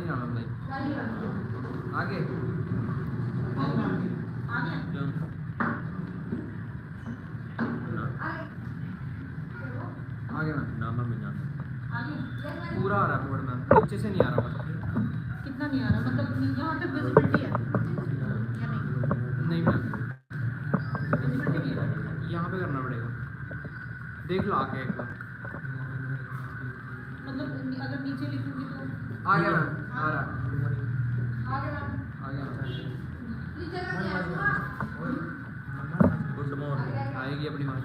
नहीं जाना भाई आगे आगे नाम में पूरा आ रहा है बोर्ड में, नीचे से नहीं आ रहा। कितना नहीं आ रहा, मतलब यहाँ पे विजिबिलिटी है या नहीं मैम, यहाँ पे करना पड़ेगा, देख लो आके एक बार। मतलब अगर नीचे लिखूंगी तो आ गया मैम, आ रहा आ गया गुड मॉर्निंग आएगी अपनी बात।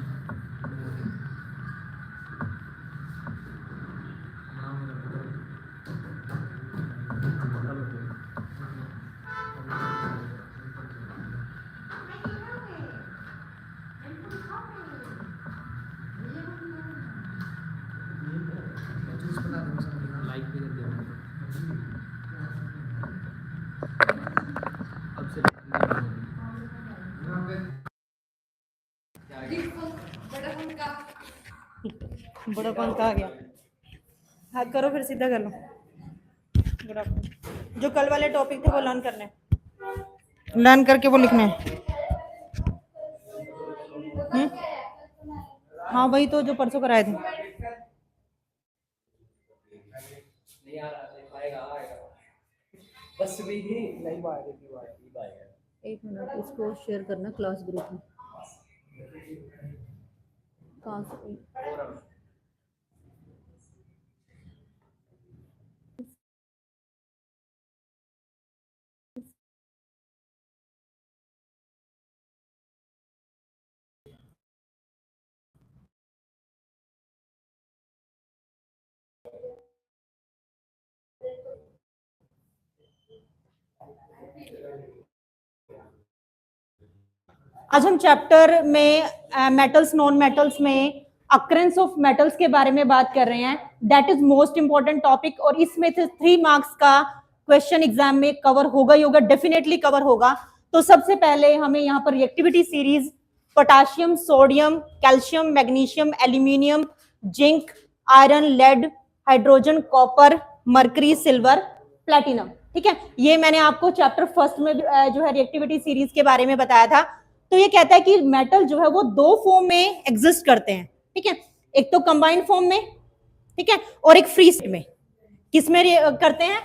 लाइक भी कर दिया अब से बड़ा कौन कहा गया, हाथ करो फिर सीधा कर लो। बड़ा जो कल वाले टॉपिक थे वो लर्न करने, लर्न करके वो लिखने हैं। हाँ वही तो जो परसों कराए थे। बस भी नहीं एक मिनट इसको शेयर करना क्लास ग्रुप में। कहाँ से आज हम चैप्टर में मेटल्स नॉन मेटल्स में अक्रेंस ऑफ मेटल्स के बारे में बात कर रहे हैं। That is most important topic और इसमें से 3 मार्क्स का क्वेश्चन एग्जाम में कवर होगा ही होगा, डेफिनेटली कवर होगा। तो सबसे पहले हमें यहाँ पर reactivity series potassium, sodium, calcium, magnesium, aluminium, zinc, iron, lead, hydrogen, copper, mercury, silver, platinum, ठीक है। ये मैंने आपको चैप्टर फर्स्ट में जो है रिएक्टिविटी सीरीज के बारे में बताया था। तो ये कहता है कि मेटल जो है वो 2 फॉर्म में एग्जिस्ट करते हैं, ठीक है। एक तो कंबाइंड फॉर्म में, ठीक है, और एक फ्री स्टेट में। किसमें करते हैं?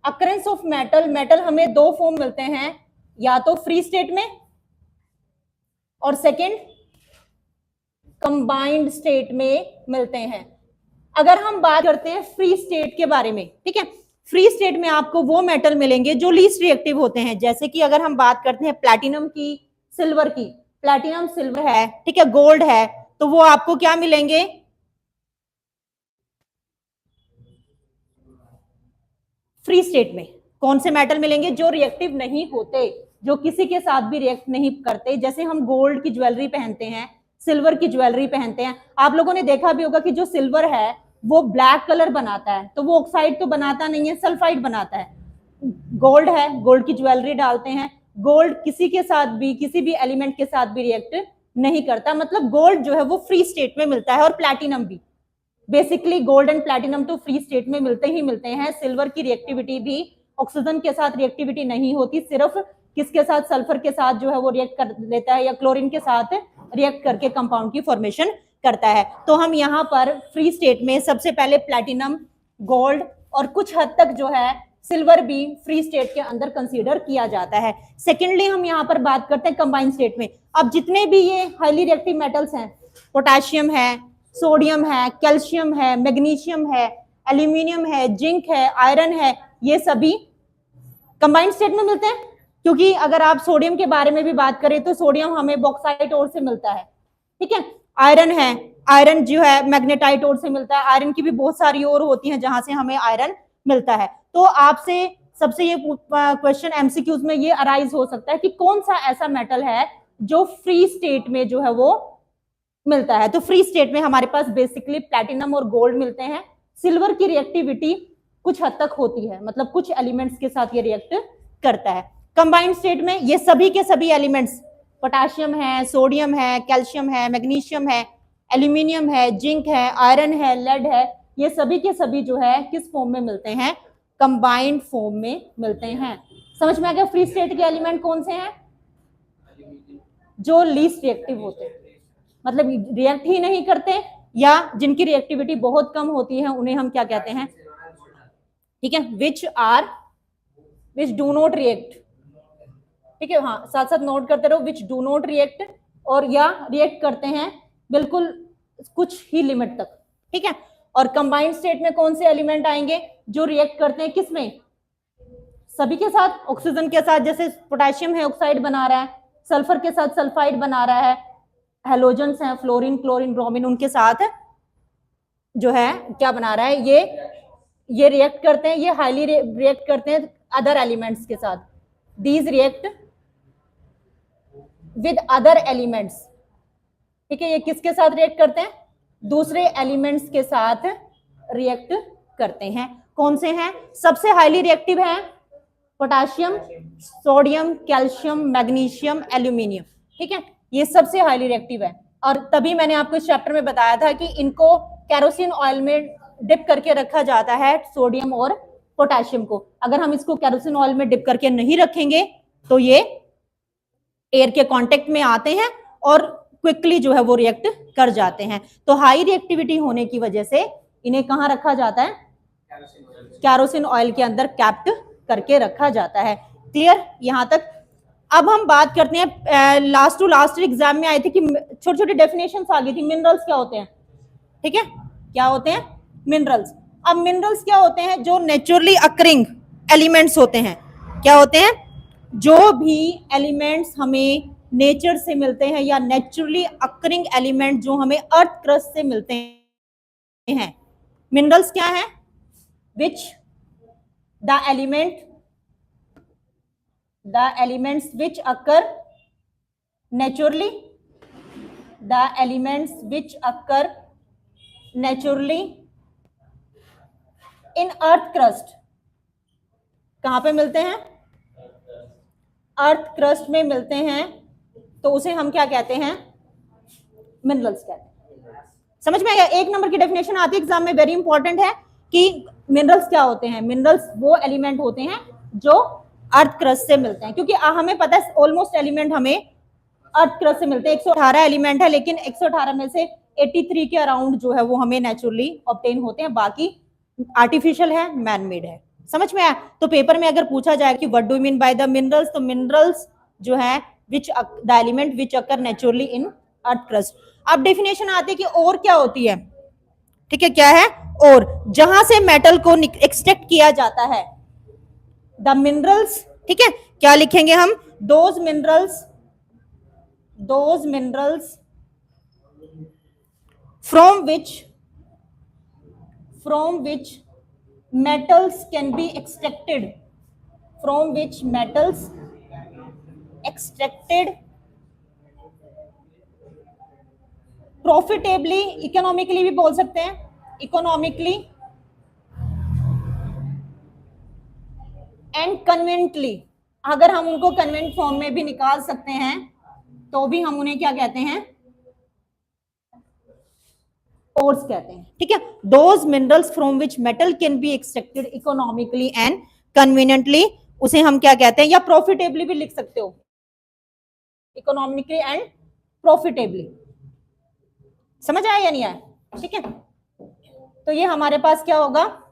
अकरेंस ऑफ मेटल, मेटल हमें 2 फॉर्म मिलते हैं, या तो फ्री स्टेट में और सेकंड कंबाइंड स्टेट में मिलते हैं। अगर हम बात करते हैं फ्री स्टेट के बारे में, ठीक है, फ्री स्टेट में आपको वो मेटल मिलेंगे जो लीस्ट रिएक्टिव होते हैं। जैसे कि अगर हम बात करते हैं प्लैटिनम की, सिल्वर की, प्लैटिनम सिल्वर है, ठीक है, गोल्ड है, तो वो आपको क्या मिलेंगे? फ्री स्टेट में कौन से मेटल मिलेंगे? जो रिएक्टिव नहीं होते, जो किसी के साथ भी रिएक्ट नहीं करते। जैसे हम गोल्ड की ज्वेलरी पहनते हैं, सिल्वर की ज्वेलरी पहनते हैं। आप लोगों ने देखा भी होगा कि जो सिल्वर है वो ब्लैक कलर बनाता है, तो वो ऑक्साइड तो बनाता नहीं है, सल्फाइड बनाता है। गोल्ड है, गोल्ड की ज्वेलरी डालते हैं, गोल्ड किसी के साथ भी, किसी भी एलिमेंट के साथ भी रिएक्ट नहीं करता। मतलब गोल्ड जो है वो फ्री स्टेट में मिलता है, और प्लैटिनम भी। बेसिकली गोल्ड एंड प्लैटिनम तो फ्री स्टेट में मिलते ही मिलते हैं। सिल्वर की रिएक्टिविटी भी ऑक्सीजन के साथ रिएक्टिविटी नहीं होती, सिर्फ किसके साथ? सल्फर के साथ जो है वो रिएक्ट कर लेता है, या क्लोरीन के साथ रिएक्ट करके कंपाउंड की फॉर्मेशन करता है। तो हम यहाँ पर फ्री स्टेट में सबसे पहले प्लैटिनम, गोल्ड और कुछ हद तक जो है सिल्वर भी फ्री स्टेट के अंदर कंसीडर किया जाता है। सेकेंडली हम यहाँ पर बात करते हैं कंबाइंड स्टेट में। अब जितने भी ये हाईली रिएक्टिव मेटल्स हैं, पोटाशियम है, सोडियम है, कैल्शियम है, मैग्नीशियम है, एल्यूमिनियम है, जिंक है, आयरन है, ये सभी कंबाइंड स्टेट में मिलते हैं। क्योंकि अगर आप सोडियम के बारे में भी बात करें तो सोडियम हमें बॉक्साइट ओर से मिलता है, ठीक है। आयरन है, आयरन जो है मैग्नेटाइट ओर से मिलता है। आयरन की भी बहुत सारी ओर होती हैं जहां से हमें आयरन मिलता है। तो आपसे सबसे ये क्वेश्चन एमसीक्यूज में ये अराइज हो सकता है कि कौन सा ऐसा मेटल है जो फ्री स्टेट में जो है वो मिलता है। तो फ्री स्टेट में हमारे पास बेसिकली प्लैटिनम और गोल्ड मिलते हैं। सिल्वर की रिएक्टिविटी कुछ हद तक होती है, मतलब कुछ एलिमेंट्स के साथ ये रिएक्ट करता है। कंबाइंड स्टेट में ये सभी के सभी एलिमेंट्स, पोटाशियम है, सोडियम है, कैल्शियम है, मैग्नीशियम है, एल्यूमिनियम है, जिंक है, आयरन है, लेड है, ये सभी के सभी जो है किस फॉर्म में मिलते हैं? कंबाइंड फॉर्म में मिलते हैं। समझ में आ गया? फ्री स्टेट के एलिमेंट कौन से हैं? जो लीस्ट रिएक्टिव होते हैं, मतलब रिएक्ट ही नहीं करते या जिनकी रिएक्टिविटी बहुत कम होती है, उन्हें हम क्या कहते हैं? ठीक है, विच डू नॉट रिएक्ट। ठीक है, हाँ, साथ साथ नोट करते रहो, विच डू नॉट रिएक्ट, और या रिएक्ट करते हैं बिल्कुल कुछ ही लिमिट तक। ठीक है, और कंबाइंड स्टेट में कौन से एलिमेंट आएंगे? जो रिएक्ट करते हैं किसमें? सभी के साथ, ऑक्सीजन के साथ, जैसे पोटेशियम है ऑक्साइड बना रहा है, सल्फर के साथ सल्फाइड बना रहा है, हेलोजेंस हैं फ्लोरीन, क्लोरीन, ब्रोमीन, उनके साथ जो है क्या बना रहा है? ये रिएक्ट करते हैं, ये हाईली रिएक्ट करते हैं अदर एलिमेंट्स के साथ। These react with other elements. ठीक है, ये किसके साथ रिएक्ट करते हैं? दूसरे एलिमेंट्स के साथ रिएक्ट करते हैं। कौन से हैं? सबसे हाईली रिएक्टिव हैं potassium, sodium, calcium, magnesium, aluminium. ठीक है, ये सबसे हाईली रिएक्टिव है, और तभी मैंने आपको इस चैप्टर में बताया था कि इनको केरोसिन ऑयल में डिप करके रखा जाता है, सोडियम और पोटेशियम को। अगर हम इसको केरोसिन ऑयल में डिप करके नहीं रखेंगे तो ये एयर के कांटेक्ट में आते हैं और क्विकली जो है वो रिएक्ट कर जाते हैं। तो हाई रिएक्टिविटी होने की वजह से इन्हें कहाँ रखा जाता है? केरोसिन ऑयल के अंदर कैप्ट करके रखा जाता है। क्लियर यहां तक? अब हम बात करते हैं, लास्ट टू लास्ट एग्जाम में आई थी कि छोटी छोटी डेफिनेशंस आ गई थी। मिनरल्स क्या होते हैं? ठीक है, क्या होते हैं? मिनरल्स। अब मिनरल्स क्या होते हैं? जो नेचुरली अकरिंग एलिमेंट्स होते हैं। क्या होते हैं? जो भी एलिमेंट्स हमें नेचर से मिलते हैं या नेचुरली अकरिंग एलिमेंट जो हमें अर्थ क्रस्ट से मिलते हैं, मिनरल्स क्या है? Which the elements which occur naturally, the elements which occur naturally in earth crust। कहां पे मिलते हैं? अर्थ क्रस्ट में मिलते हैं, तो उसे हम क्या कहते हैं? मिनरल्स कहते हैं। समझ में आया? एक नंबर की डेफिनेशन आती है एग्जाम में, वेरी इंपॉर्टेंट है कि मिनरल्स क्या होते हैं। मिनरल्स वो एलिमेंट होते हैं जो अर्थ क्रस्ट से मिलते हैं, क्योंकि हमें पता है ऑलमोस्ट एलिमेंट हमें अर्थ क्रस्ट से मिलते हैं। 118 एलिमेंट है, लेकिन 118 में से 83 के अराउंड जो है वो हमें नेचुरली ऑब्टेन होते हैं, बाकी आर्टिफिशियल है, मैन मेड है। समझ में आया? तो पेपर में अगर पूछा जाए कि what do mean by the minerals, तो मिनरल्स जो है which the element which occur naturally in earth crust. अब डेफिनेशन आती है कि और क्या होती है। ठीक है, क्या है? और जहां से मेटल को एक्सट्रैक्ट किया जाता है, द मिनरल्स। ठीक है, क्या लिखेंगे हम? Those minerals from which metals can be extracted, from which metals extracted profitably, economically भी बोल सकते हैं, economically and conveniently। अगर हम उनको कन्वेंट फॉर्म में भी निकाल सकते हैं तो भी हम उन्हें क्या कहते हैं? ओर्स कहते हैं। ठीक है, those minerals from which metal can be extracted economically and conveniently, उसे हम क्या कहते हैं? या प्रॉफिटेबली भी लिख सकते हो, इकोनॉमिकली एंड प्रॉफिटेबली। समझ आया या नहीं आया? ठीक है, तो ये हमारे पास क्या होगा?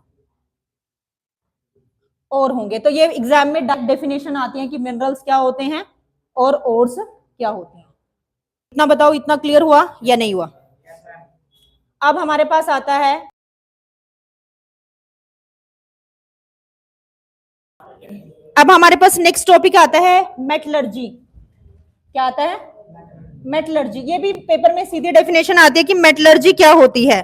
और होंगे। तो ये एग्जाम में डेफिनेशन आती है कि मिनरल्स क्या होते हैं और ओर्स क्या होते हैं। इतना बताओ, इतना क्लियर हुआ या नहीं हुआ? अब हमारे पास आता है नेक्स्ट टॉपिक आता है मेटलर्जी। क्या आता है? मेटलर्जी। ये भी पेपर में सीधी डेफिनेशन आती है कि मेटलर्जी क्या होती है।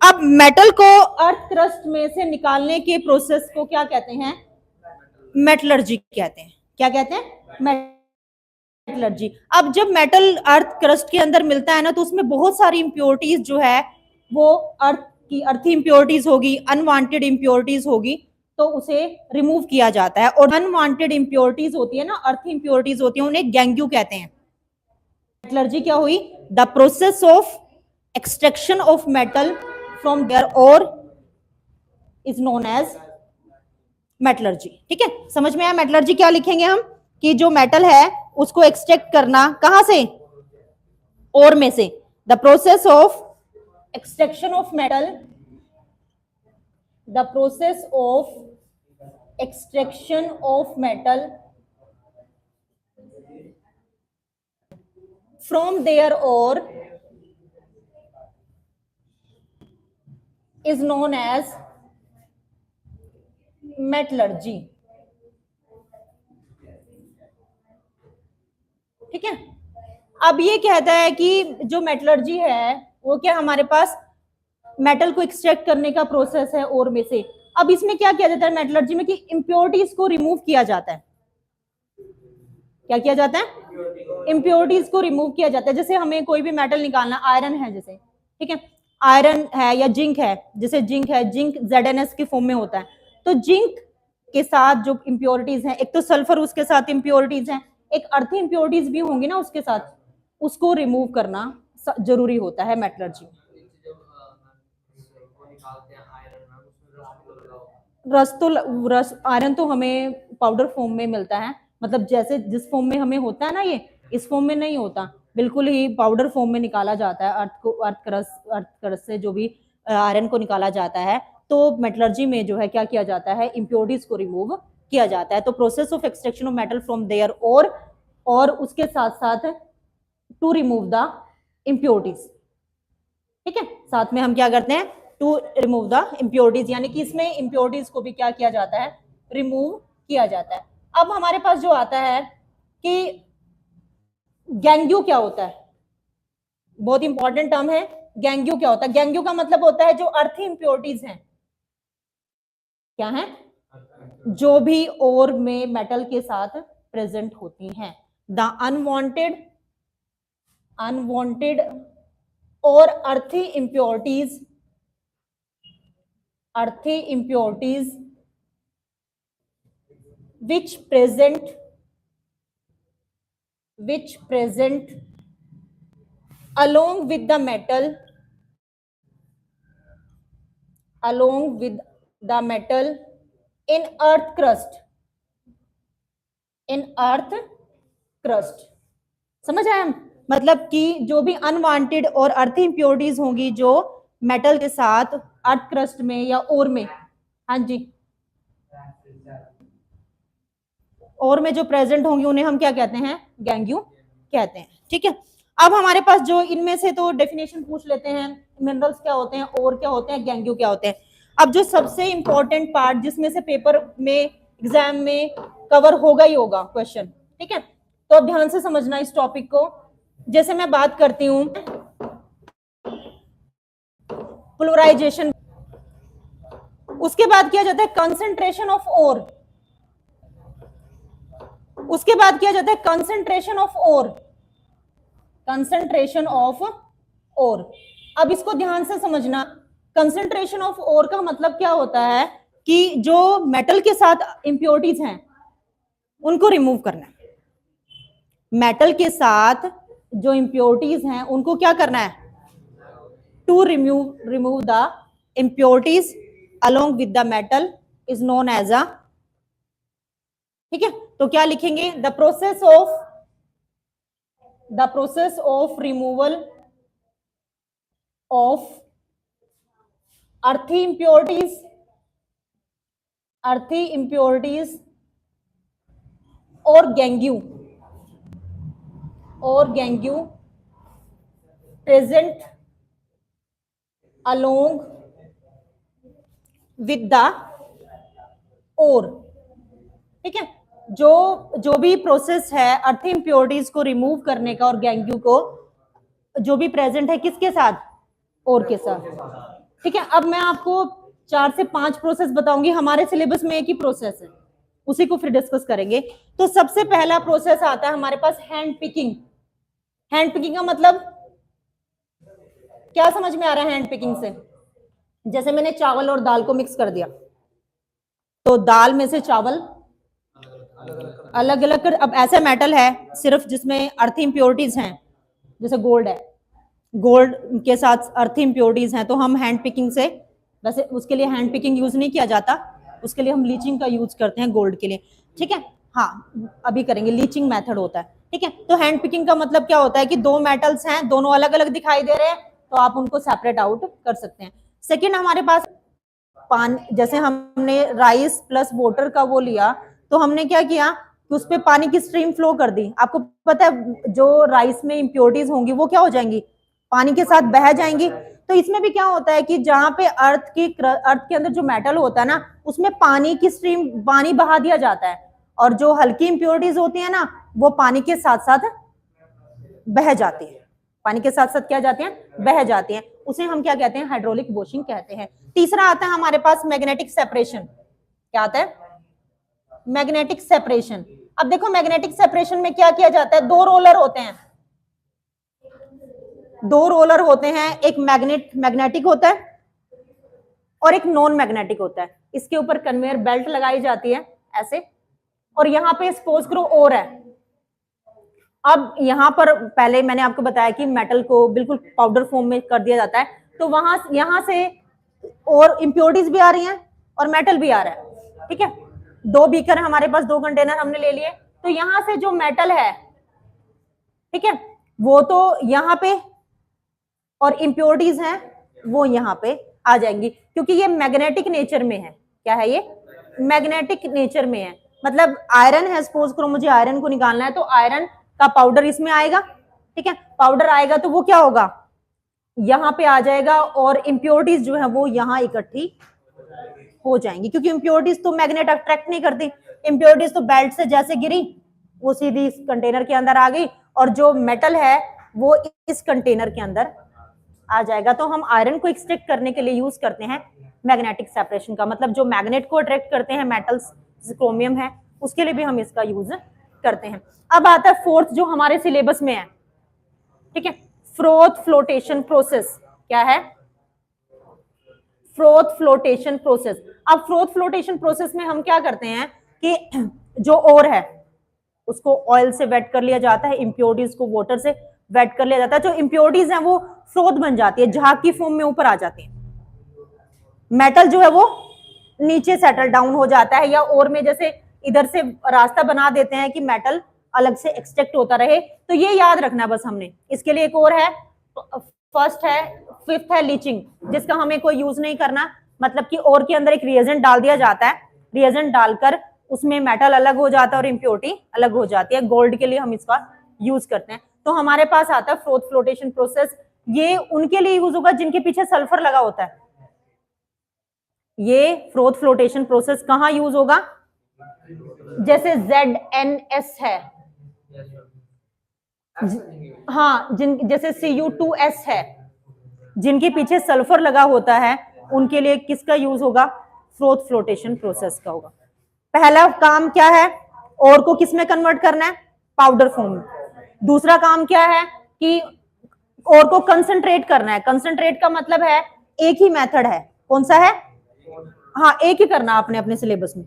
अब मेटल को अर्थ क्रस्ट में से निकालने के प्रोसेस को क्या कहते हैं? मेटलर्जी कहते हैं। क्या कहते हैं? मेटलर्जी। अब जब मेटल अर्थ क्रस्ट के अंदर मिलता है ना, तो उसमें बहुत सारी इंप्योरिटीज जो है वो अर्थी इंप्योरिटीज होगी, अनवांटेड इंप्योरिटीज होगी, तो उसे रिमूव किया जाता है। और अनवांटेड इंप्योरिटीज होती है ना, अर्थी इंप्योरिटीज होती है, उन्हें गैंग्यू कहते हैं। मेटलर्जी क्या हुई? The process of extraction of metal from their ore is known as metallurgy. ठीक है, समझ में आया? मेटलर्जी क्या लिखेंगे हम कि जो मेटल है उसको एक्सट्रैक्ट करना कहां से, ओर में से। The process of extraction of metal, the process of extraction of metal from their ore is known as metallurgy. ठीक है, अब ये कहता है कि जो मेटलर्जी है वो क्या हमारे पास मेटल को एक्सट्रैक्ट करने का प्रोसेस है ओर में से। अब इसमें क्या किया जाता है मेटलर्जी में कि इम्प्योरिटीज को रिमूव किया जाता है। क्या किया जाता है? इम्प्योरिटीज को रिमूव किया जाता है। जैसे हमें कोई भी मेटल निकालना, आयरन है जैसे, ठीक है, आयरन है या जिंक है, जैसे जिंक है, जिंक ZnS के फॉर्म में होता है, तो जिंक के साथ जो इम्प्योरिटीज हैं, एक तो सल्फर उसके साथ इम्प्योरिटीज हैं, एक अर्थी इम्प्योरिटीज भी होंगी ना उसके साथ, उसको रिमूव करना जरूरी होता है मेटलर्जी में। रस आयरन तो हमें पाउडर फॉर्म में मिलता है, मतलब जैसे जिस फॉर्म में हमें होता है ना, ये इस फॉर्म में नहीं होता, बिल्कुल ही पाउडर फॉर्म में निकाला जाता है। अर्थ क्रस्ट से जो भी आयरन को निकाला जाता है, तो मेटलर्जी में जो है क्या किया जाता है, इम्प्योरिटीज को रिमूव किया जाता है। तो process of extraction of metal from their और उसके साथ साथ टू रिमूव द इम्प्योरिटीज। ठीक है, साथ में हम क्या करते हैं, टू रिमूव द इम्प्योरिटीज, यानी कि इसमें इम्प्योरिटीज को भी क्या किया जाता है, रिमूव किया जाता है। अब हमारे पास जो आता है कि गैंग्यू क्या होता है, बहुत इंपॉर्टेंट टर्म है। गैंग्यू क्या होता है? गैंग्यू का मतलब होता है जो अर्थी इम्प्योरिटीज हैं, क्या है, जो भी ओर में मेटल के साथ प्रेजेंट होती हैं, द अनवांटेड और अर्थी impurities which present along with the metal in earth crust। समझ आए हम? मतलब कि जो भी अनवांटेड और अर्थी इम्प्योरिटीज होंगी जो मेटल के साथ अर्थ क्रस्ट में या ओर में, हाँ जी, और में जो प्रेजेंट होंगी उन्हें हम क्या कहते हैं, गैंग्यू कहते हैं। ठीक है, अब हमारे पास जो इनमें से तो डेफिनेशन पूछ लेते हैं, मिनरल्स क्या होते हैं, और क्या होते हैं, गैंग्यू क्या होते हैं। अब जो सबसे इंपॉर्टेंट पार्ट जिसमें से पेपर में एग्जाम में कवर होगा ही होगा क्वेश्चन, ठीक है, तो अब ध्यान से समझना इस टॉपिक को। जैसे मैं बात करती हूं पोलराइजेशन, उसके बाद किया जाता है कंसंट्रेशन ऑफ ओर, उसके बाद किया जाता है कंसंट्रेशन ऑफ ओर। अब इसको ध्यान से समझना, कंसंट्रेशन ऑफ ओर का मतलब क्या होता है कि जो मेटल के साथ इंप्योरिटीज हैं उनको रिमूव करना है। मेटल के साथ जो इंप्योरिटीज हैं उनको क्या करना है, to remove the impurities along with the metal is known as a, ठीक है, तो क्या लिखेंगे, the process of removal of earthy impurities और gangue present along with the ore. ठीक है, जो भी प्रोसेस है अर्थी इंप्योरिटीज को रिमूव करने का और गैंग्यू को, जो भी प्रेजेंट है किसके साथ, ओर के साथ। ठीक है, अब मैं आपको 4 से 5 प्रोसेस बताऊंगी, हमारे सिलेबस में एक ही प्रोसेस है, उसी को फिर डिस्कस करेंगे। तो सबसे पहला प्रोसेस आता है हमारे पास हैंड पिकिंग। हैंड पिकिंग का मतलब क्या समझ में आ रहा है? हैंड पिकिंग से जैसे मैंने चावल और दाल को मिक्स कर दिया, तो दाल में से चावल अलग अलग कर, अब ऐसा मेटल है सिर्फ जिसमें अर्थी इंप्योरिटीज हैं, जैसे गोल्ड है, गोल्ड के साथ अर्थी इंप्योरिटीज हैं, तो हम हैंड पिकिंग से, वैसे उसके लिए हैंड पिकिंग यूज नहीं किया जाता, उसके लिए हम लीचिंग का यूज करते हैं गोल्ड के लिए, ठीक है। हाँ अभी करेंगे, लीचिंग मेथड होता है, ठीक है। तो हैंड पिकिंग का मतलब क्या होता है कि दो मेटल्स हैं, दोनों अलग अलग दिखाई दे रहे हैं, तो आप उनको सेपरेट आउट कर सकते हैं। सेकेंड हमारे पास पानी, जैसे हमने राइस प्लस वाटर का वो लिया, तो हमने क्या किया कि उस पे पानी की स्ट्रीम फ्लो कर दी। आपको पता है जो राइस में इम्प्योरिटीज होंगी वो क्या हो जाएंगी, पानी के साथ बह जाएंगी। तो इसमें भी क्या होता है कि जहां पे अर्थ के अंदर जो मेटल होता है ना, उसमें पानी की स्ट्रीम, पानी बहा दिया जाता है, और जो हल्की इम्प्योरिटीज होती है ना, वो पानी के साथ साथ बह जाती है, पानी के साथ साथ क्या जाती हैं, बह जाती हैं। उसे हम क्या कहते हैं, हाइड्रोलिक वॉशिंग कहते हैं। तीसरा आता है हमारे पास मैग्नेटिक सेपरेशन। क्या आता है, मैग्नेटिक सेपरेशन। अब देखो मैग्नेटिक सेपरेशन में क्या किया जाता है, दो रोलर होते हैं, दो रोलर होते हैं, एक मैग्नेटिक होता है और एक नॉन मैग्नेटिक होता है। इसके ऊपर कन्वेयर बेल्ट लगाई जाती है ऐसे, और यहां पे सपोज करो और है। अब यहां पर पहले मैंने आपको बताया कि मेटल को बिल्कुल पाउडर फॉर्म में कर दिया जाता है, तो वहां यहां से और इंप्योरिटीज भी आ रही हैं और मेटल भी आ रहा है, ठीक है। दो बीकर हमारे पास, दो कंटेनर हमने ले लिए, तो यहां से जो मेटल है, ठीक है, वो तो यहां पे, और इंप्योरिटीज हैं वो यहां पे आ जाएंगी, क्योंकि ये मैग्नेटिक नेचर में है। क्या है ये, मैग्नेटिक नेचर में है। मतलब आयरन है, सपोज करो मुझे आयरन को निकालना है, तो आयरन का पाउडर इसमें आएगा, ठीक है। पाउडर आएगा तो वो क्या होगा, यहां पे आ जाएगा, और इंप्योरिटीज जो है वो यहां इकट्ठी हो जाएंगी, क्योंकि इंप्योरिटीज तो मैग्नेट अट्रैक्ट नहीं करती। इंप्योरिटीज तो बेल्ट से जैसे गिरी वो सीधी इस कंटेनर के अंदर आ गई, और जो मेटल है वो इस कंटेनर के अंदर आ जाएगा। तो हम आयरन को एक्सट्रैक्ट करने के लिए यूज करते हैं मैग्नेटिक सेपरेशन का, मतलब जो मैग्नेट को अट्रैक्ट करते हैं मेटल्स, क्रोमियम है, उसके लिए भी हम इसका यूज करते हैं। अब आता है फोर्थ जो हमारे सिलेबस में है, ठीक है, फ्रोथ फ्लोटेशन प्रोसेस। क्या है, फ्रोथ फ्लोटेशन प्रोसेस। अब फ्रोथ फ्लोटेशन प्रोसेस में हम क्या करते हैं कि जो ओर है उसको ऑयल से वेट कर लिया जाता है, इंप्योरिटीज को वाटर से वेट कर लिया जाता है। जो इंप्योरिटीज हैं वो फ्रोथ बन जाती है, झाग की फॉर्म में ऊपर आ जाती है, मेटल जो है वो नीचे सेटल डाउन हो जाता है, या और में जैसे इधर से रास्ता बना देते हैं कि मेटल अलग से एक्सट्रैक्ट होता रहे। तो ये याद रखना बस हमने। इसके लिए एक और है, फर्स्ट है, फिफ्थ है लीचिंग, जिसका हमें कोई यूज नहीं करना, मतलब कि और के अंदर एक रिएजेंट डाल दिया जाता है, रिएजेंट डालकर उसमें मेटल अलग हो जाता है और इम्प्योरिटी अलग हो जाती है। गोल्ड के लिए हम इसका यूज करते हैं। तो हमारे पास आता है फ्रोथ फ्लोटेशन प्रोसेस। ये उनके लिए यूज होगा जिनके पीछे सल्फर लगा होता है। ये फ्रोथ फ्लोटेशन प्रोसेस कहां यूज होगा, जैसे ZNS है, हाँ, जैसे Cu2S है, जिनके पीछे सल्फर लगा होता है, उनके लिए किसका यूज होगा, फ्रोथ फ्लोटेशन प्रोसेस का होगा। पहला काम क्या है, और को किस में कन्वर्ट करना है, पाउडर फॉर्म में। दूसरा काम क्या है कि और को कंसंट्रेट करना है। कंसंट्रेट का मतलब है एक ही मेथड है, कौन सा है, हाँ एक ही करना आपने अपने सिलेबस में,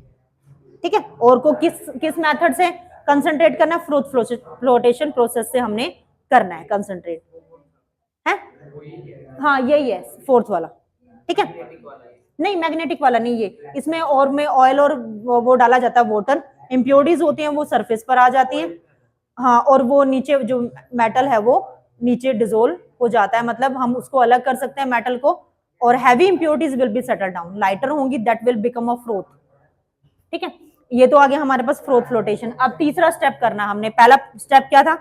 ठीक है। और को किस मेथड से कंसंट्रेट करना है, फ्रोथ फ्लोटेशन प्रोसेस से हमने करना है कंसंट्रेट, है, हाँ यही है फोर्थ वाला, ठीक है। नहीं मैग्नेटिक वाला नहीं, ये इसमें और में ऑयल और वो डाला जाता है, वाटर, इंप्योरिटीज होती हैं वो सरफेस पर आ जाती हैं, हाँ, और वो नीचे जो मेटल है वो नीचे डिजोल्व हो जाता है, मतलब हम उसको अलग कर सकते हैं मेटल को, और heavy impurities will be settle down, lighter होंगी, that will become a froth, ठीक है। ये तो आगे हमारे पास फ्रोथ फ्लोटेशन। अब तीसरा स्टेप करना हमने, पहला स्टेप क्या था,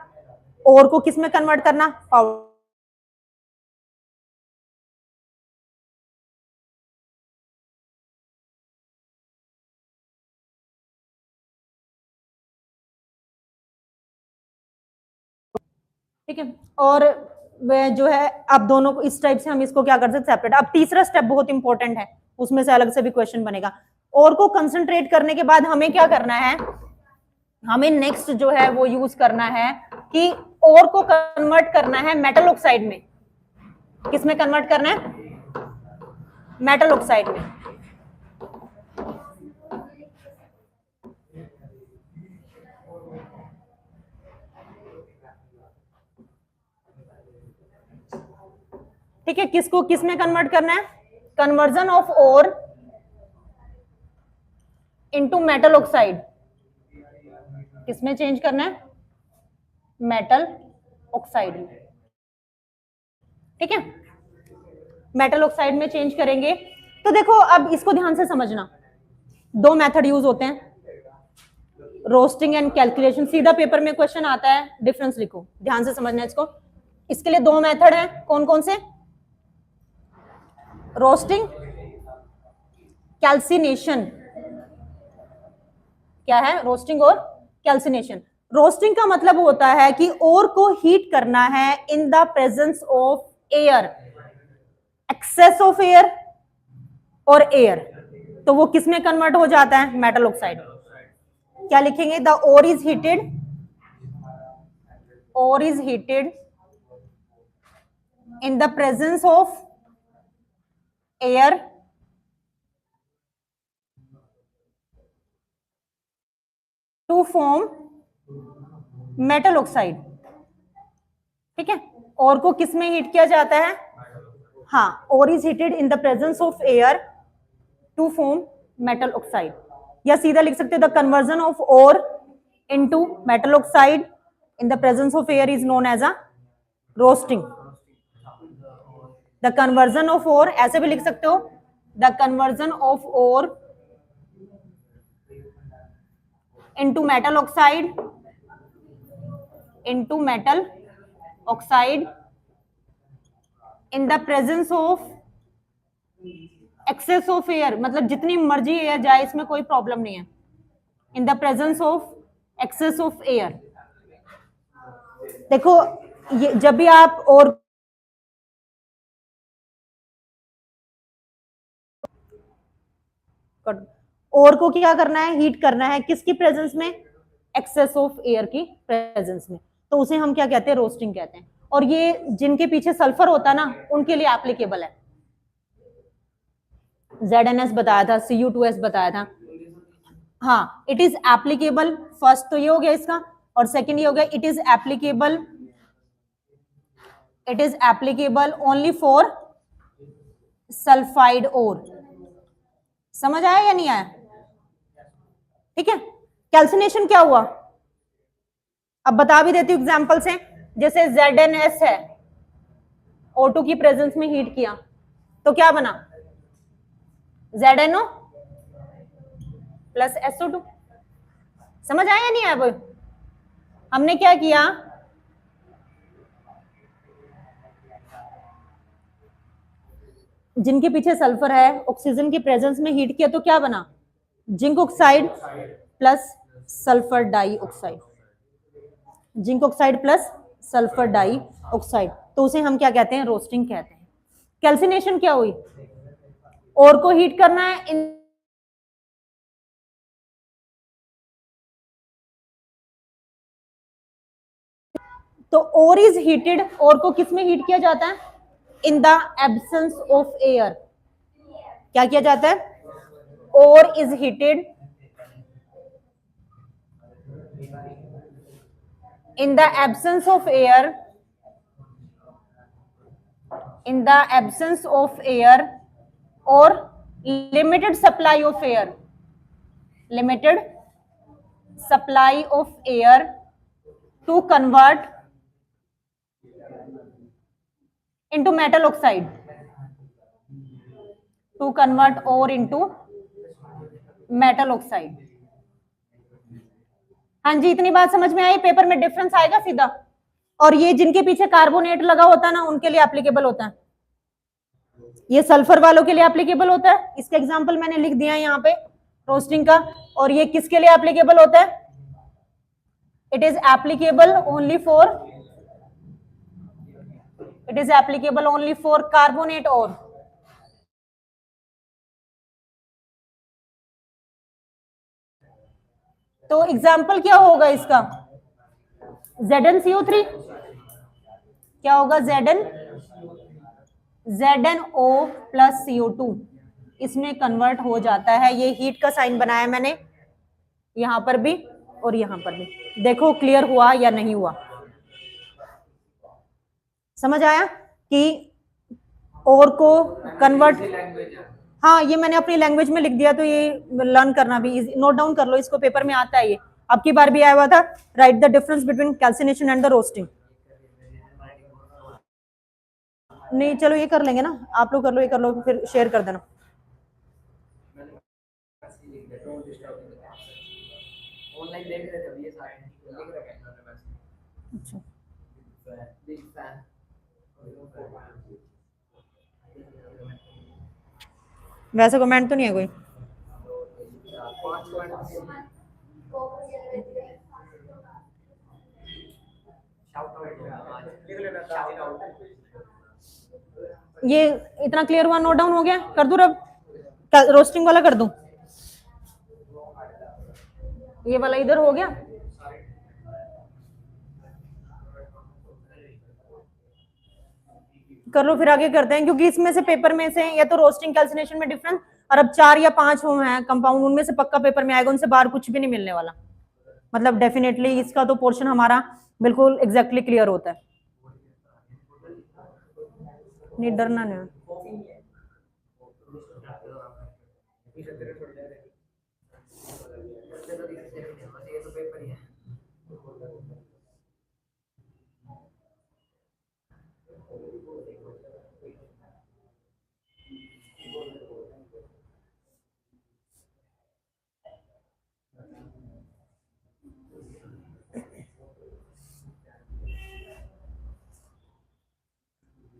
और को किस में कन्वर्ट करना, पाउडर, ठीक है। और जो है अब दोनों को इस टाइप से हम इसको क्या कर सकते हैं, सेपरेट। अब तीसरा स्टेप बहुत इंपॉर्टेंट है, उसमें से अलग से भी क्वेश्चन बनेगा। और को कंसंट्रेट करने के बाद हमें क्या करना है, हमें नेक्स्ट जो है वो यूज करना है कि और को कन्वर्ट करना है मेटल ऑक्साइड में। किस में कन्वर्ट करना है, मेटल ऑक्साइड में। ठीक है, किसको किस में कन्वर्ट करना है, conversion of ore into metal oxide. किसमें चेंज करना है? मेटल ऑक्साइड में, ठीक है, मेटल ऑक्साइड में चेंज करेंगे। तो देखो अब इसको ध्यान से समझना, दो मेथड यूज होते हैं, रोस्टिंग एंड कैलकुलेशन। सीधा पेपर में क्वेश्चन आता है, डिफरेंस लिखो, ध्यान से समझना इसको। इसके लिए दो मेथड हैं, कौन कौन से? Roasting, calcination. क्या है? रोस्टिंग और कैल्सिनेशन। रोस्टिंग का मतलब होता है कि ओर को हीट करना है in the presence of air, excess of air और एयर, तो वो किस में कन्वर्ट हो जाता है? Metal oxide. क्या लिखेंगे? The ore is heated, ore is heated in the presence of air to form metal oxide, ठीक है। और को किस में हीट किया जाता है? हाँ, ore is heated in the presence of air to form metal oxide. या सीधा लिख सकते हो, the conversion of ore into metal oxide in the presence of air is known as a roasting. The conversion of ore, ऐसे भी लिख सकते हो, the conversion of ore into metal oxide, into metal oxide in the presence of excess of air, मतलब जितनी मर्जी air जाए इसमें कोई प्रॉब्लम नहीं है, in the presence of excess of air। देखो ये जब भी आप और को क्या करना है? हीट करना है, किसकी प्रेजेंस में? एक्सेस ऑफ एयर की प्रेजेंस में, तो उसे हम क्या कहते हैं? रोस्टिंग कहते हैं। और ये जिनके पीछे सल्फर होता है ना, उनके लिए एप्लीकेबल है। ZnS बताया था, Cu2S बताया था। हाँ, इट इज एप्लीकेबल, फर्स्ट तो ये हो गया इसका, और सेकेंड ये हो गया, it is applicable only for sulphide ore. समझ आया या नहीं आया? ठीक है। कैल्सिनेशन क्या हुआ? अब बता भी देती हूँ एग्जांपल से। जैसे ZnS है, O2 की प्रेजेंस में हीट किया तो क्या बना? ZnO plus SO2। समझ आया या नहीं आया? वो हमने क्या किया? जिनके पीछे सल्फर है, ऑक्सीजन की प्रेजेंस में हीट किया तो क्या बना? Zinc oxide plus sulphur dioxide, zinc oxide plus sulphur dioxide, तो उसे हम क्या कहते हैं? रोस्टिंग कहते हैं। कैल्सिनेशन क्या हुई? और को हीट करना है इन तो और इज हीटेड, और को किस में हीट किया जाता है? In the absence of air. क्या किया जाता है? और is heated in the absence of air, in the absence of air or limited supply of air, limited supply of air to convert into metal oxide, to convert ore into metal oxide। हाँ जी, इतनी बात समझ में आई? Paper में difference आएगा सीधा। और ये जिनके पीछे कार्बोनेट लगा होता है ना, उनके लिए एप्लीकेबल होता है। ये सल्फर वालों के लिए एप्लीकेबल होता है, इसका एग्जांपल मैंने लिख दिया है यहाँ पे रोस्टिंग का। और ये किसके लिए एप्लीकेबल होता है? It is applicable only for carbonate और तो एग्जाम्पल क्या होगा इसका? ZnCO3 क्या होगा? ZnO प्लस CO2 इसमें कन्वर्ट हो जाता है। ये हीट का साइन बनाया मैंने यहां पर भी और यहां पर भी। देखो क्लियर हुआ या नहीं हुआ? समझ आया कि और को कन्वर्ट हाँ ये मैंने अपनी लैंग्वेज में लिख दिया, तो ये लर्न करना भी इजी, नोट डाउन कर लो इसको, पेपर में आता है ये, अब की बार भी आया हुआ था, right the difference between calcination and the roasting. नहीं चलो ये कर लेंगे ना, आप लोग कर लो, ये कर लो, फिर शेयर कर देना। ऑनलाइन देख रहे थे ये सारे लिख रखे हैं मैंने बस। अच्छा बिग फैन। वैसे कमेंट तो नहीं है कोई? 5 कमेंट शाउट आउट लिख लेना, शाउट आउट। ये इतना क्लियर हुआ, नोट डाउन हो गया, कर दूं अब रोस्टिंग वाला कर दूं, ये वाला इधर हो गया। कर लो फिर आगे करते हैं, क्योंकि इसमें से पेपर में से या तो रोस्टिंग कैल्सिनेशन में डिफरेंस, और अब 4 या 5 हो हैं कंपाउंड, उनमें से पक्का पेपर में आएगा, उनसे बाहर कुछ भी नहीं मिलने वाला, मतलब डेफिनेटली इसका तो पोर्शन हमारा बिल्कुल एग्जैक्टली क्लियर होता है। नहीं डरना नहीं।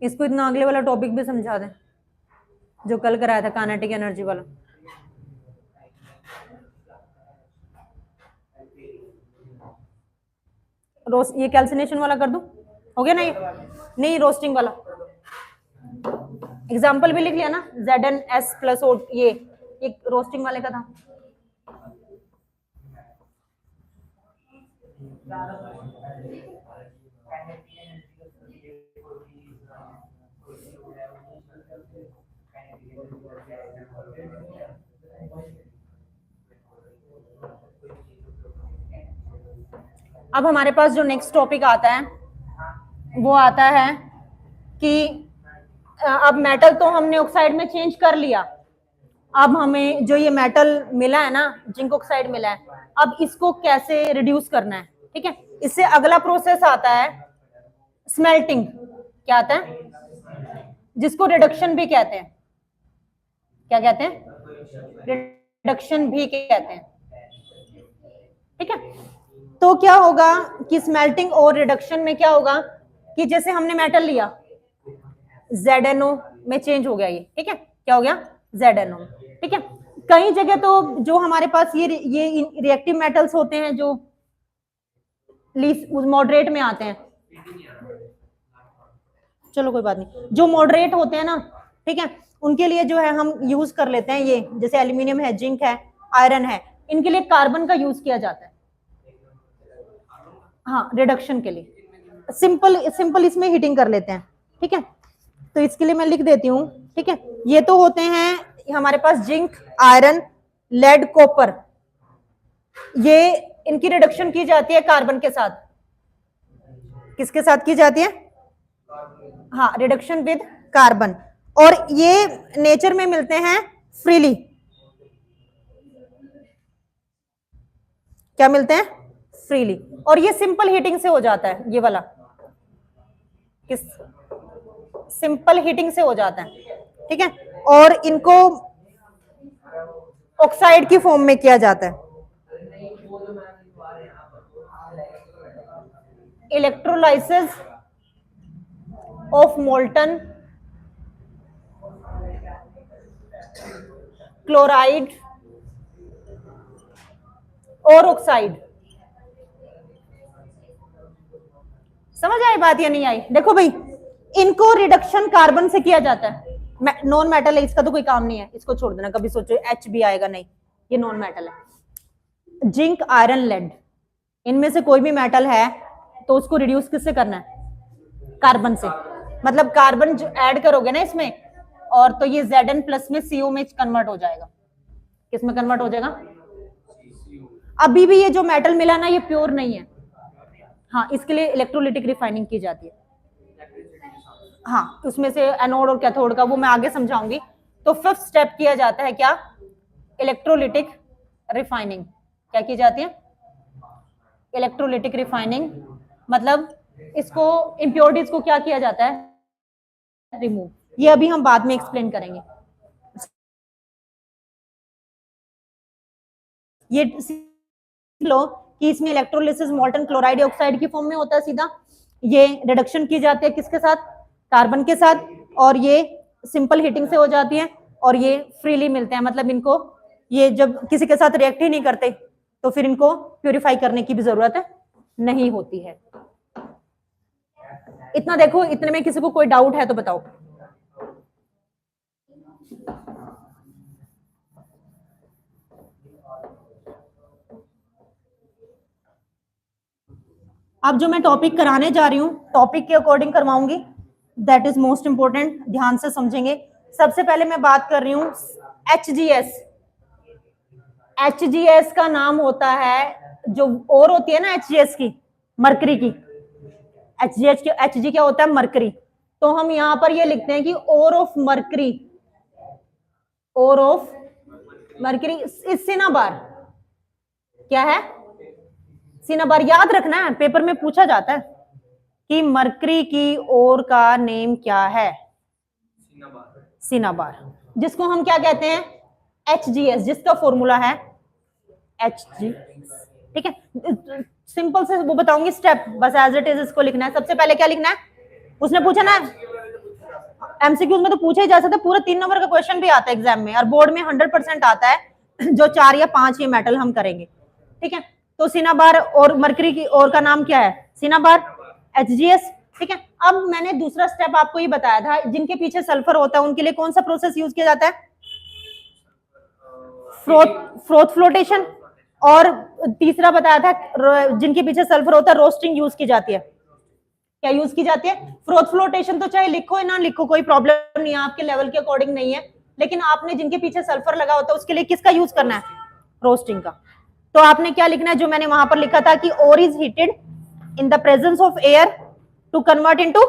इसको इतना अगले वाला टॉपिक भी समझा दें जो कल कराया था, काइनेटिक एनर्जी वाला। ये कैल्सिनेशन वाला कर दूं, हो गया ना ये? नहीं रोस्टिंग वाला एग्जाम्पल भी लिख लिया ना, ZnS प्लस ओ, ये रोस्टिंग वाले का था। अब हमारे पास जो नेक्स्ट टॉपिक आता है वो आता है कि अब मेटल तो हमने ऑक्साइड में चेंज कर लिया, अब हमें जो ये मेटल मिला है ना, जिंक ऑक्साइड मिला है, अब इसको कैसे रिड्यूस करना है, ठीक है। इससे अगला प्रोसेस आता है स्मेल्टिंग, क्या आता है, जिसको रिडक्शन भी कहते हैं। क्या कहते हैं? रिडक्शन भी कहते हैं, ठीक है। तो क्या होगा कि स्मेल्टिंग और रिडक्शन में क्या होगा कि जैसे हमने मेटल लिया, ZnO में चेंज हो गया ये, ठीक है, क्या हो गया? ZnO, ठीक है। कई जगह तो जो हमारे पास ये रिएक्टिव मेटल्स होते हैं जो मॉडरेट में आते हैं, चलो कोई बात नहीं, जो मॉडरेट होते हैं ना, ठीक है, उनके लिए जो है हम यूज कर लेते हैं ये, जैसे एल्यूमिनियम है, जिंक है, आयरन है, इनके लिए कार्बन का यूज किया जाता है, हाँ रिडक्शन के लिए। सिंपल इसमें हीटिंग कर लेते हैं, ठीक है। तो इसके लिए मैं लिख देती हूँ, ठीक है। ये तो होते हैं हमारे पास जिंक, आयरन, लेड, कॉपर, ये इनकी रिडक्शन की जाती है कार्बन के साथ। किसके साथ की जाती है? हाँ, रिडक्शन विद कार्बन, और ये नेचर में मिलते हैं फ्रीली। क्या मिलते हैं? फ्रीली, और ये सिंपल हीटिंग से हो जाता है, ये वाला किस सिंपल हीटिंग से हो जाता है, ठीक है। और इनको ऑक्साइड की फॉर्म में किया जाता है। इलेक्ट्रोलाइसिस ऑफ मोल्टन क्लोराइड और ऑक्साइड। समझ आई बात या नहीं आई? देखो भाई, इनको रिडक्शन कार्बन से किया जाता है, नॉन मेटल है, इसका तो कोई काम नहीं है, इसको छोड़ देना, कभी सोचो H भी आएगा, नहीं, ये नॉन मेटल है। जिंक, आयरन, लेड, इनमें से कोई भी मेटल है तो उसको रिड्यूस किससे करना है? कार्बन से, मतलब कार्बन जो ऐड करोगे ना इसमें, और तो ये Zn प्लस में CO में कन्वर्ट हो जाएगा। किस में कन्वर्ट हो जाएगा? अभी भी ये जो मेटल मिला ना, ये प्योर नहीं है, हाँ, इसके लिए इलेक्ट्रोलिटिक रिफाइनिंग की जाती है। हाँ, उसमें से एनोड और कैथोड का वो मैं आगे समझाऊंगी, तो फिफ्थ स्टेप किया जाता है क्या, इलेक्ट्रोलिटिक रिफाइनिंग। क्या की जाती है, इलेक्ट्रोलिटिक रिफाइनिंग, मतलब इसको इम्प्योरिटीज को क्या किया जाता है, रिमूव। ये अभी हम बाद में एक्सप्लेन करेंगे। ये लो कि इसमें इलेक्ट्रोलिसिस मोल्टन क्लोराइड ऑक्साइड की फॉर्म में होता है सीधा, ये रिडक्शन की जाती है किसके साथ, कार्बन के साथ, और ये सिंपल हीटिंग से हो जाती है, और ये फ्रीली मिलते हैं, मतलब इनको ये जब किसी के साथ रिएक्ट ही नहीं करते तो फिर इनको प्यूरिफाई करने की भी जरूरत नहीं होती है। इतना देखो, इतने में किसी को कोई डाउट है तो बताओ। अब जो मैं टॉपिक कराने जा रही हूं टॉपिक के अकॉर्डिंग करवाऊंगी, दैट इज मोस्ट इंपॉर्टेंट, ध्यान से समझेंगे। सबसे पहले मैं बात कर रही हूं HGS। HGS का नाम होता है, जो और होती है ना HGS की, मरकरी की, Hg क्या होता है, मरकरी। तो हम यहां पर ये लिखते हैं कि ore of mercury, ore of mercury is cinnabar. क्या है, सिनाबार। याद रखना है, पेपर में पूछा जाता है कि मरकरी की ओर का नेम क्या है, सिनाबार, जिसको हम क्या कहते हैं, HGS, जिसका फॉर्मूला है Hg। ठीक है, सिंपल से वो बताऊंगी स्टेप, बस एज इट इज इसको लिखना है। सबसे पहले क्या लिखना है, उसने पूछा ना एमसीक्यूज में तो पूछा ही जा सकता है, पूरा 3 नंबर का क्वेश्चन भी आता है एग्जाम में, और बोर्ड में 100% आता है जो 4 या 5 ये मेटल हम करेंगे। ठीक है, तो सिनाबार और मरकरी की ओर का नाम क्या है, सिनाबार, HGS। ठीक है, अब मैंने दूसरा स्टेप आपको ये बताया था, जिनके पीछे सल्फर होता है उनके लिए कौन सा प्रोसेस यूज किया जाता है, फ्रोथ फ्लोटेशन, और तीसरा बताया था जिनके पीछे सल्फर होता है रोस्टिंग यूज की जाती है। क्या यूज की जाती है, फ्रोथ फ्लोटेशन। तो चाहे लिखो या ना लिखो कोई प्रॉब्लम नहीं है, आपके लेवल के अकॉर्डिंग नहीं है, लेकिन आपने जिनके पीछे सल्फर लगा होता है उसके लिए किसका यूज करना है, रोस्टिंग का। तो आपने क्या लिखना है, जो मैंने वहां पर लिखा था कि ore is heated in the presence of air to convert into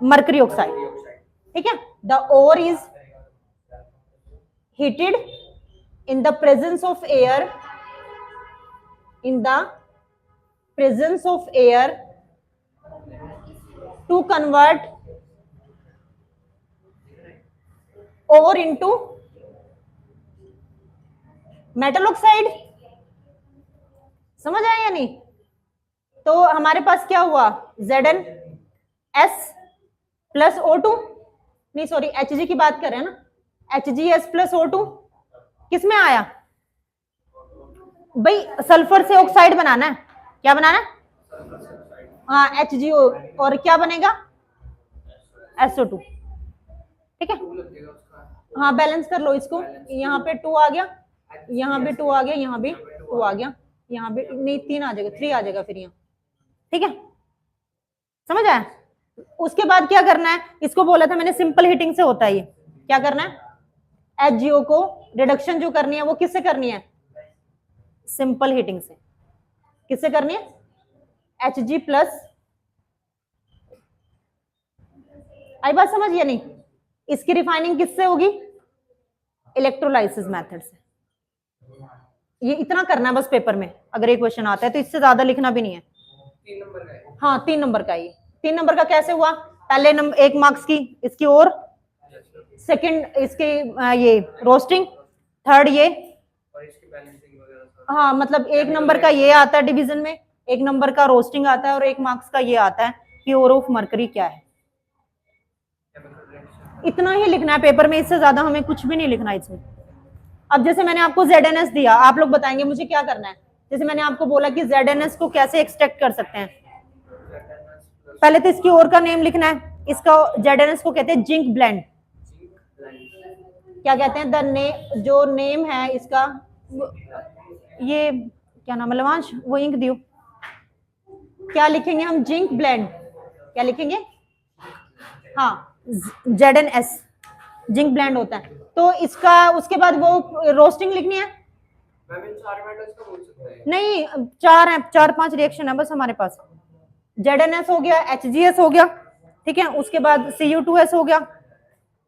mercury oxide. ठीक है, the ore is heated in the presence of air, in the presence of air to convert ore into metal oxide। समझ आया या नहीं, तो हमारे पास क्या हुआ, ZnS प्लस O2, नहीं सॉरी Hg की बात कर रहे हैं ना, HgS प्लस O2 किस में आया भाई, सल्फर से ऑक्साइड बनाना है, क्या बनाना है, हाँ HgO, और क्या बनेगा SO2। ठीक है, हाँ बैलेंस कर लो इसको, यहाँ पे 2 आ गया, यहाँ भी 2 आ गया, यहाँ भी 2 आ गया, यहाँ भी नहीं 3 आ जाएगा, 3 आ जाएगा फिर यहाँ। ठीक है, समझ आया। उसके बाद क्या करना है, इसको बोला था मैंने सिंपल हीटिंग से होता है ये, क्या करना है, HgO को रिडक्शन जो करनी है वो किससे करनी है, सिंपल हीटिंग से। किससे करनी है, Hg प्लस, आई बात समझ या नहीं। इसकी रिफाइनिंग किससे होगी, इलेक्ट्रोलाइसिस मेथड से। ये इतना करना है बस पेपर में, अगर एक क्वेश्चन आता है तो इससे ज्यादा लिखना भी नहीं है। 3 नंबर का है, हाँ 3 नंबर का, ये 3 नंबर का कैसे हुआ, पहले नंबर 1 मार्क्स की इसकी, और सेकंड इसके ये रोस्टिंग, थर्ड ये, और इसकी बैलेंसिंग वगैरह। हाँ मतलब 1 नंबर का ये आता है डिवीजन में, 1 नंबर का रोस्टिंग आता है, और 1 मार्क्स का ये आता है कि ओर ऑफ मरकरी क्या है। इतना ही लिखना है पेपर में, इससे ज्यादा हमें कुछ भी नहीं लिखना इसमें। अब जैसे मैंने आपको ZnS दिया, आप लोग बताएंगे मुझे क्या करना है। जैसे मैंने आपको बोला कि ZnS को कैसे एक्सट्रैक्ट कर सकते हैं, पहले तो इसकी ओर का नेम लिखना है। इसका ZnS को कहते हैं जिंक ब्लेंड। क्या कहते हैं, जो नेम है इसका, ये क्या नाम है लवांश, वो इंक दियो, क्या लिखेंगे हम, जिंक ब्लेंड। क्या लिखेंगे, हाँ ZnS, जिंक ब्लेंड होता है। तो इसका उसके बाद वो रोस्टिंग लिखनी है। मैम इन 4 मेटल्स का बोल सकते हैं, नहीं 4 है, 4-5 रिएक्शन है बस हमारे पास। ZnS हो गया, HgS हो गया, ठीक है, उसके बाद Cu2S हो गया,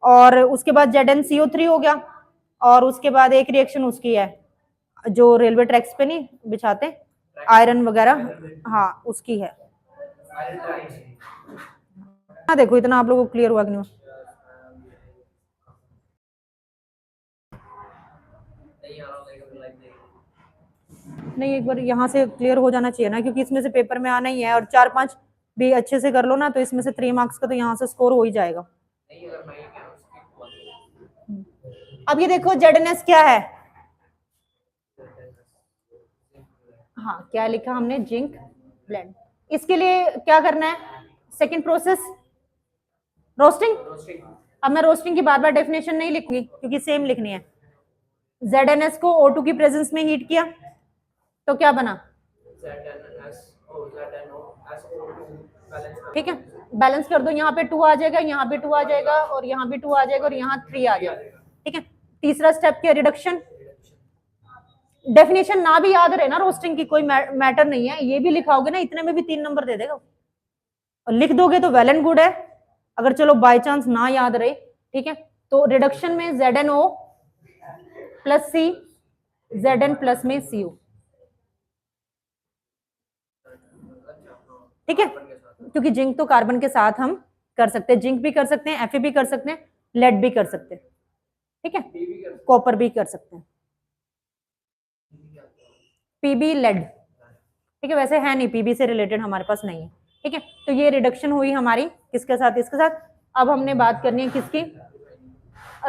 और उसके बाद ZnCO3 हो गया, और उसके बाद एक रिएक्शन उसकी है जो रेलवे ट्रैक्स पे नहीं बिछाते आयरन वगैरह, हाँ उसकी है। हाँ देखो इतना आप लोगों को क्लियर हुआ कि नहीं? नहीं, एक बार यहाँ से क्लियर हो जाना चाहिए ना, क्योंकि इसमें से पेपर में आना ही है, और 4-5 भी अच्छे से कर लो ना तो इसमें से 3 मार्क्स का तो यहाँ से स्कोर हो ही जाएगा। अब ये देखो ZnS क्या है, हाँ क्या लिखा हमने, जिंक ब्लेंड। इसके लिए क्या करना है, सेकंड प्रोसेस रोस्टिंग। अब मैं रोस्टिंग की बार बार डेफिनेशन नहीं लिखूंगी क्योंकि सेम लिखनी है। ZnS को O2 की प्रेजेंस में हीट किया तो क्या बना, ठीक है, बैलेंस कर दो, यहाँ पे 2 आ जाएगा, यहाँ पे 2 आ जाएगा, और यहाँ भी 2 आ जाएगा, और यहाँ 3 आ जाएगा, ठीक है। तीसरा स्टेप क्या, रिडक्शन। डेफिनेशन ना भी याद रहे ना रोस्टिंग की, कोई मैटर नहीं है, ये भी लिखाओगे ना इतने में भी 3 नंबर दे देगा, और लिख दोगे तो वेल एंड गुड है। अगर चलो बाय चांस ना याद रहे, ठीक है, तो रिडक्शन में ZnO plus C, Zn plus में Cu, ठीक है, क्योंकि जिंक तो कार्बन के साथ हम कर सकते हैं, जिंक भी कर सकते हैं, Fe भी कर सकते हैं, लेड भी कर सकते हैं, ठीक है, कॉपर भी कर सकते हैं, पीबी लेड, ठीक है, वैसे है नहीं, पीबी से रिलेटेड हमारे पास नहीं है, ठीक है। तो ये रिडक्शन हुई हमारी किसके साथ, इसके साथ। अब हमने बात करनी है किसकी,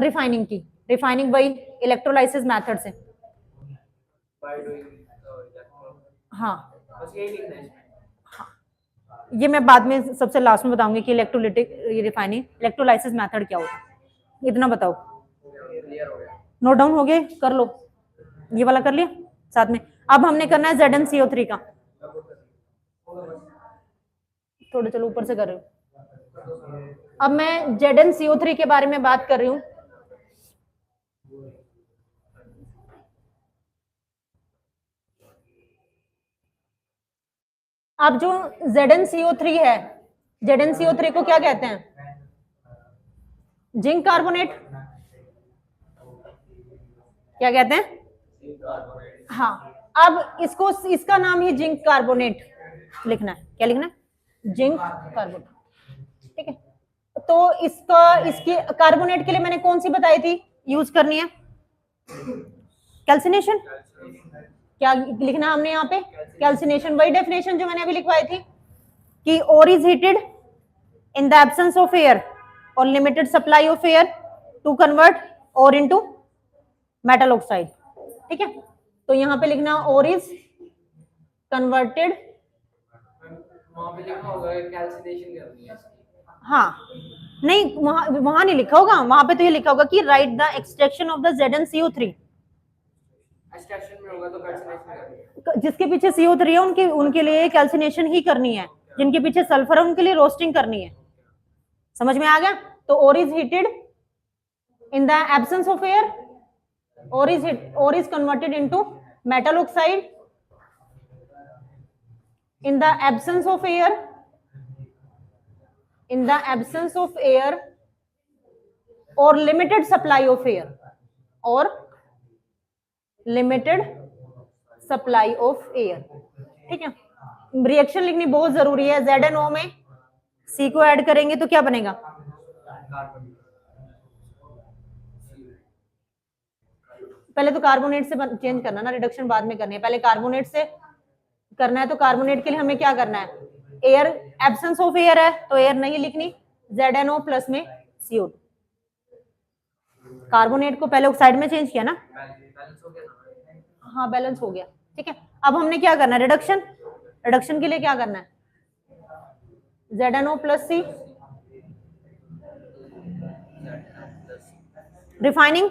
रिफाइनिंग की। रिफाइनिंग वही इलेक्ट्रोलाइसिस मेथड से, हाँ ये मैं बाद में सबसे लास्ट में बताऊंगी कि इलेक्ट्रोलिटिक रिफाइनिंग इलेक्ट्रोलाइसिस मेथड क्या होता है, इतना बताओ। नोट डाउन हो गए, कर लो, ये वाला कर लिया साथ में। अब हमने करना है ZnCO3 का, थोड़े चलो ऊपर से कर रही हूँ। अब मैं ZnCO3 के बारे में बात कर रही हूँ। अब जो ZnCO3 है, ZnCO3 को क्या कहते हैं, जिंक कार्बोनेट, क्या कहते हैं, हाँ। अब इसको, इसका नाम ही जिंक कार्बोनेट लिखना है, क्या लिखना है, जिंक कार्बोनेट, ठीक है। तो इसका, इसकी कार्बोनेट के लिए मैंने कौन सी बताई थी यूज करनी है, कैल्सिनेशन। क्या लिखना हमने यहाँ पे, कैल्सिनेशन, वही डेफिनेशन जो मैंने अभी लिखवाई थी कि ore is heated in the absence of air और limited supply of air to convert ore into metal oxide, ठीक है। तो यहाँ पे लिखना ओर इज कन्वर्टेड, वहां पे लिखा होगा कैल्सिनेशन करनी है, हाँ नहीं वहां नहीं लिखा होगा, वहां पे तो ये लिखा होगा कि right the extraction of the ZnCO3, extraction में होगा तो कैल्सिनेशन करनी है। जिसके पीछे CO3 है उनके लिए कैल्सिनेशन ही करनी है, जिनके पीछे सल्फर है उनके लिए रोस्टिंग करनी है, समझ में आ गया। तो ore is heated in the absence of air, ore is converted into metal oxide in the absence of air, in the absence of air or limited supply of air, or limited supply of air, ठीक है। Reaction लिखनी बहुत जरूरी है, ZnO में C को add करेंगे तो क्या बनेगा, पहले तो कार्बोनेट से चेंज करना ना, रिडक्शन बाद में करनी है, पहले कार्बोनेट से करना है। तो कार्बोनेट के लिए हमें क्या करना है, एयर, एब्सेंस ऑफ एयर है तो एयर नहीं लिखनी, ZnO प्लस में CO2। कार्बोनेट को पहले ऑक्साइड में चेंज किया ना, हाँ बैलेंस हो गया, ठीक है। अब हमने क्या करना है, रिडक्शन। रिडक्शन के लिए क्या करना है, ZnO plus C। Refining,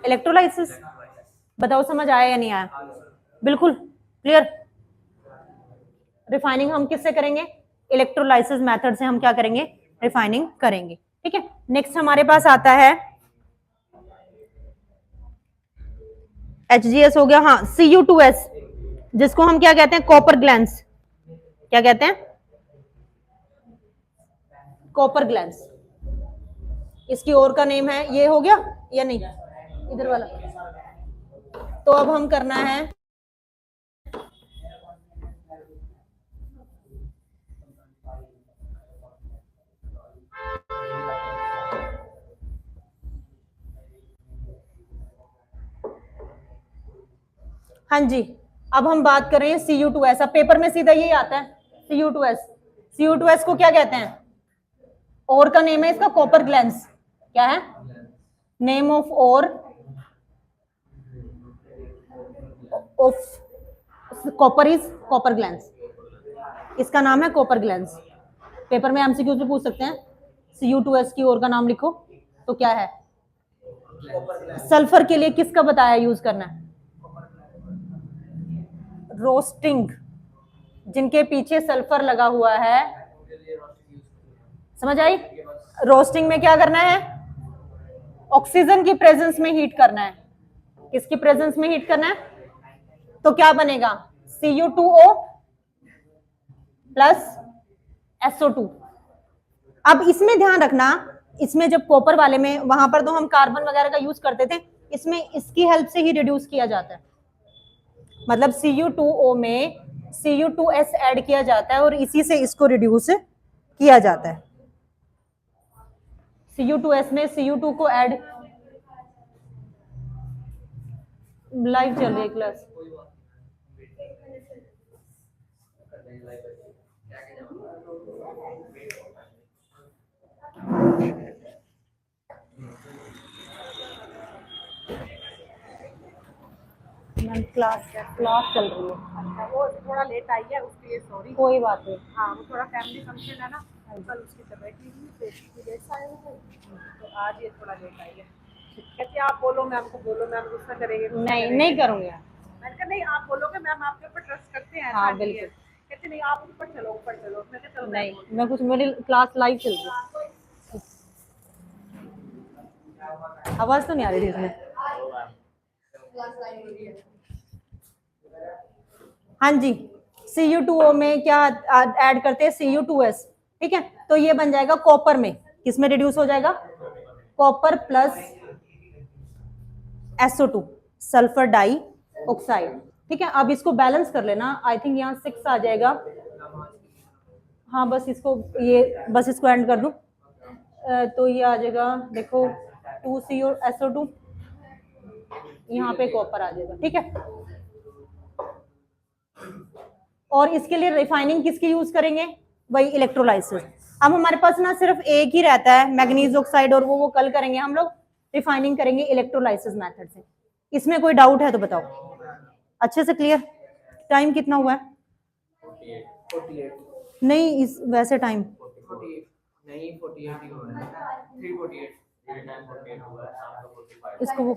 electrolysis, बताओ समझ आया या नहीं आया, बिल्कुल क्लियर। रिफाइनिंग हम किससे करेंगे, इलेक्ट्रोलाइसिस मेथड से हम क्या करेंगे, रिफाइनिंग करेंगे, ठीक है। नेक्स्ट हमारे पास आता है HGS हो गया, हाँ Cu2S, जिसको हम क्या कहते हैं, कॉपर ग्लैंस, क्या कहते हैं, कॉपर ग्लैंस, इसकी और का नेम है, ये हो गया या नहीं, इधर वाला। तो अब हम करना है हाँ जी, अब हम बात कर रहे हैं Cu2S। अब पेपर में सीधा यही आता है Cu2S। Cu2S को क्या कहते हैं? और का नेम है इसका कॉपर ग्लैंस। क्या है name of ore of copper is copper glance. इसका नाम है कॉपर ग्लैंस। पेपर में एमसीक्यूज में पूछ सकते हैं Cu2S की और का नाम लिखो, तो क्या है? सल्फर के लिए किसका बताया यूज करना है? रोस्टिंग, जिनके पीछे सल्फर लगा हुआ है। समझ आई? रोस्टिंग में क्या करना है? ऑक्सीजन की प्रेजेंस में हीट करना है। किसकी प्रेजेंस में हीट करना है? तो क्या बनेगा? Cu2O plus SO2। अब इसमें ध्यान रखना, इसमें जब कॉपर वाले में वहां पर तो हम कार्बन वगैरह का यूज करते थे, इसमें इसकी हेल्प से ही रिड्यूस किया जाता है। मतलब Cu2O में Cu2S ऐड किया जाता है और इसी से इसको रिड्यूस किया जाता है। Cu2S में Cu2 को ऐड, लाइव चल रही है क्लास। मैम क्लास चल रही है। अच्छा, वो थोड़ा लेट आई है उसके लिए सॉरी। कोई बात नहीं। हाँ, वो थोड़ा फैमिली फंक्शन है ना, कल उसकी तबीयत ठीक नहीं तो इसकी लेट से आए हुए थे, तो आज ये थोड़ा लेट आई है। कहती आप बोलो मैम को, बोलो मैम गुस्सा करेंगे। नहीं करूंगी। मैंने कहा नहीं आप बोलोगे, मैम आपके ऊपर ट्रस्ट करते हैं। हाँ बिल्कुल। कहते नहीं आप ऊपर चलो ऊपर चलो। मैं कहा चलो नहीं, मैं कुछ, मेरी क्लास लाइव चल रही है। आवाज तो नहीं आ रही थी इसमें। हाँ जी, Cu2O में क्या ऐड करते हैं? Cu2S। ठीक है, तो ये बन जाएगा कॉपर में, किसमें रिड्यूस हो जाएगा? Copper plus SO2, sulphur dioxide. ठीक है, अब इसको बैलेंस कर लेना। आई थिंक यहाँ 6 आ जाएगा। हाँ बस इसको एंड कर दूं, तो ये आ जाएगा। देखो 2CO SO2, यहाँ पे कॉपर आ जाएगा। ठीक है, और इसके लिए रिफाइनिंग किसकी यूज करेंगे? वही इलेक्ट्रोलाइसिस। अब हमारे पास ना सिर्फ एक ही रहता है मैग्नीज ऑक्साइड, और वो कल करेंगे हम लोग। रिफाइनिंग करेंगे इलेक्ट्रोलाइसिस मेथड से। इसमें कोई डाउट है तो बताओ। अच्छे से क्लियर? टाइम कितना हुआ है? 48 नहीं, इस वैसे टाइम 48 नहीं 48 ही हुआ है। 348 इसको वो